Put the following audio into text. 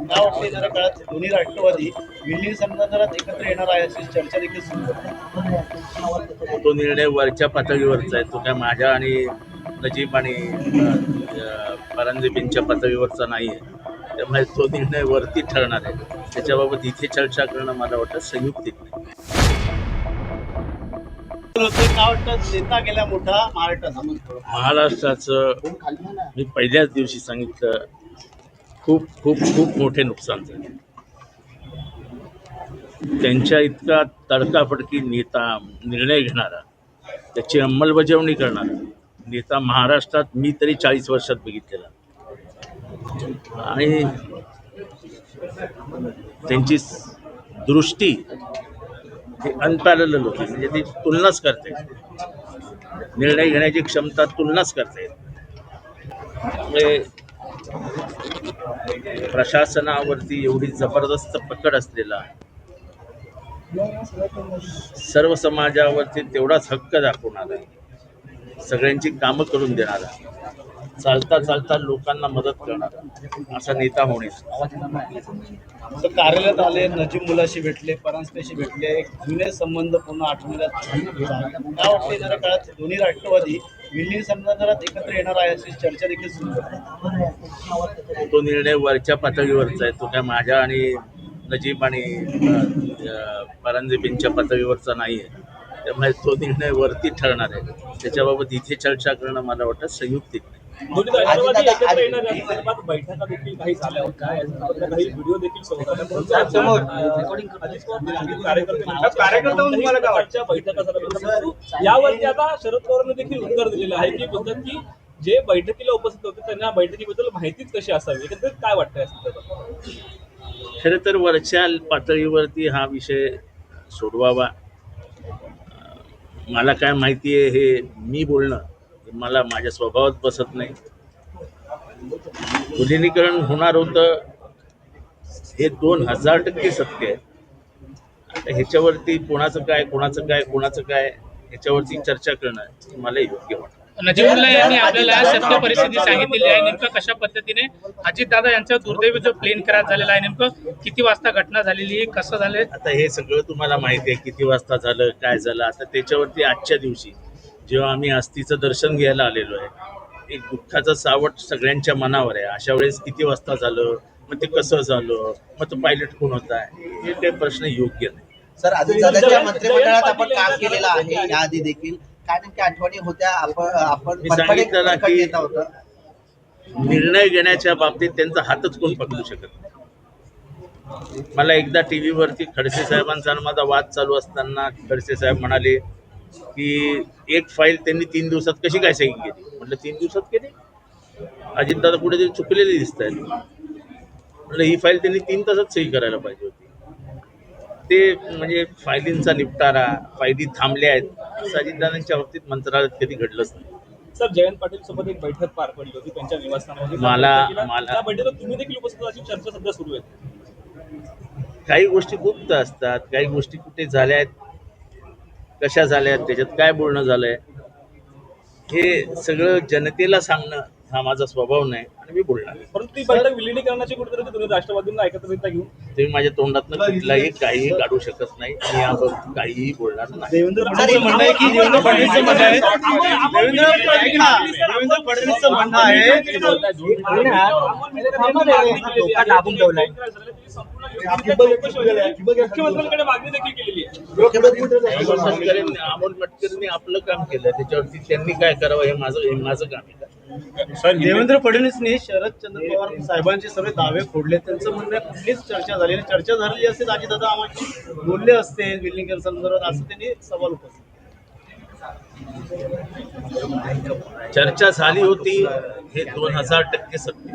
काय वाटतं येणाऱ्या काळात दोन्ही राष्ट्रवादी विलीन समजात एकत्र येणार आहे अशी चर्चा देखील सुरू आहे. तो निर्णय वरच्या पातळीवरचा आहे, तो काय माझ्या आणि नजीब आणि परांजपेंच्या पातळीवरचा नाही आहे. त्यामुळे तो निर्णय वरती ठरणार आहे. त्याच्याबाबत इथे चर्चा करणं मला वाटतं संयुक्तिक नाही. काय वाटतं नेता गेला मोठा महाराष्ट्राचं मी पहिल्याच दिवशी सांगितलं, खूप खूप खूप मोठे नुकसान झाले. त्यांच्या इतका तडकाफडकी नेता, निर्णय घेणारा, त्याची अंमलबजावणी करणारा नेता महाराष्ट्रात मी तरी 40 वर्षात बघितलेला. आणि त्यांची दृष्टी ही अनपॅरलल होती, म्हणजे ती तुलनाच करते, निर्णय घेण्याची क्षमता तुलनाच करते. त्यामुळे प्रशासनावरती एवढी जबरदस्त पकड असलेला, सर्व समाजावरती तेवढाच हक्क दाखवणारा, सगळ्यांची कामं करून देणारा, चालता चालता लोकांना मदत करणारा असा नेता होणे. कार्यालयात आले, नजीब मुलाशी भेटले, परांजपेशी भेटले, एक जुने संबंध पूर्ण आठवण्यात काय वाटतं येणाऱ्या काळात दोन्ही राष्ट्रवादी विलीन समजात एकत्र येणार आहे अशी चर्चा देखील सुरू आहे. तो निर्णय वरच्या पातळीवरचा आहे, तो काय माझ्या आणि नजीब आणि परांजपेंच्या पातळीवरचा नाही आहे. त्यामुळे तो निर्णय वरती ठरणार आहे. त्याच्याबाबत इथे चर्चा करणं मला वाटतं संयुक्तिक नाही. बैठका देखील काही झाल्या होत्या, काही व्हिडिओ देखील यावरती आता शरद पवारांनी देखील उत्तर दिलेलं आहे की बोलतात की जे बैठकीला उपस्थित होते त्यांना बैठकीबद्दल माहितीच कशी असावी. एकंदरीत काय वाटतंय? खरं तर वरच्या पातळीवरती हा विषय सोडवावा. मला काय माहिती आहे हे मी बोलणं मला माझ्या स्वभावात बसत नाही. विलिनीकरण होणार होतं हे 2000% सत्य आहे. आता ह्याच्यावरती कोणाचं काय ह्याच्यावरती चर्चा करणं मला योग्य वाटतं. नजीबुल्ला यांनी आपल्याला सत्य परिस्थिती सांगितलेली आहे. नेमकं कशा पद्धतीने अजितदादा यांचा दुर्दैवी जो प्लेन क्रॅश झालेला आहे, नेमकं किती वाजता घटना झालेली आहे, कसं झालंय? आता हे सगळं तुम्हाला माहिती आहे, किती वाजता झालं, काय झालं. आता त्याच्यावरती आजच्या दिवशी जेव्हा आम्ही अस्थीचं दर्शन घ्यायला आलेलो आहे, एक दुःखाचं सावट सगळ्यांच्या मनावर आहे. अशा वेळेस किती वाजता झालं, मग ते कसं झालं, मग तो पायलट कोण होता, हे काही प्रश्न योग्य नाही. सर, अजितदादांच्या मंत्रिमंडळात आपण काम केलेलं आहे याआधी देखील. काय नेमक्या आठवणी होत्या? आपण मी सांगितलं ना की निर्णय घेण्याच्या बाबतीत त्यांचा हातच कोण पकडू शकत नाही. मला एकदा टीव्ही वरती खडसे साहेबांचा माझा वाद चालू असताना खडसे साहेब म्हणाले की एक फाईल त्यांनी 3 दिवसात कशी काय सही केली. म्हटलं 3 दिवसात केली? अजितदादा कुठेतरी चुकलेले दिसत आहेत. म्हटलं ही फाईल त्यांनी 3 तासात सही करायला पाहिजे होती. ते म्हणजे फायलींचा निपटारा, फायली थांबल्या आहेत, असं अजितदादांच्या बाबतीत मंत्रालयात कधी घडलंच नाही. सर, जयंत पाटील सोबत एक बैठक पार पडली होती त्यांच्या निवासस्थानामध्ये. त्या बैठकीत तुम्ही देखील उपस्थित अशी चर्चा सध्या सुरू आहे. काही गोष्टी गुप्त असतात, काही गोष्टी कुठे झाल्या आहेत, कशा झाल्या आहेत, त्याच्यात काय बोलणं झालंय, हे सगळं जनतेला सांगणं हा माझा स्वभाव नाही आणि मी बोलणार. परंतु ती बैठक विलिनीकरणाची कुठेतरी तुम्ही राष्ट्रवादींना एकत्रितता घेऊन तुम्ही माझ्या तोंडातनं कुठलाही काहीही काढू शकत नाही. मी याबाबत काहीही बोलणार नाही. देवेंद्र फडणवीस म्हणणं आहे की देवेंद्र फडणवीसचं म्हणणं आहे मुख्यमंत्र्यांकडे मागणी देखील केलेली आहे. अमोल मटकरींनी आपलं काम केलं, त्याच्यावरती त्यांनी काय करावं हे माझं काम आहे. देवेंद्र फडणवीसनी शरदचंद्र पवार साहेबांचे सर्व दावे फोडले. त्यांचं म्हणणं कुठलीच चर्चा झाली असते अजितदादा आम्हाला बोलले असते विलिनीकरण संदर्भात, असं त्यांनी सवाल उपस्थित. चर्चा झाली होती हे 2000% सत्य.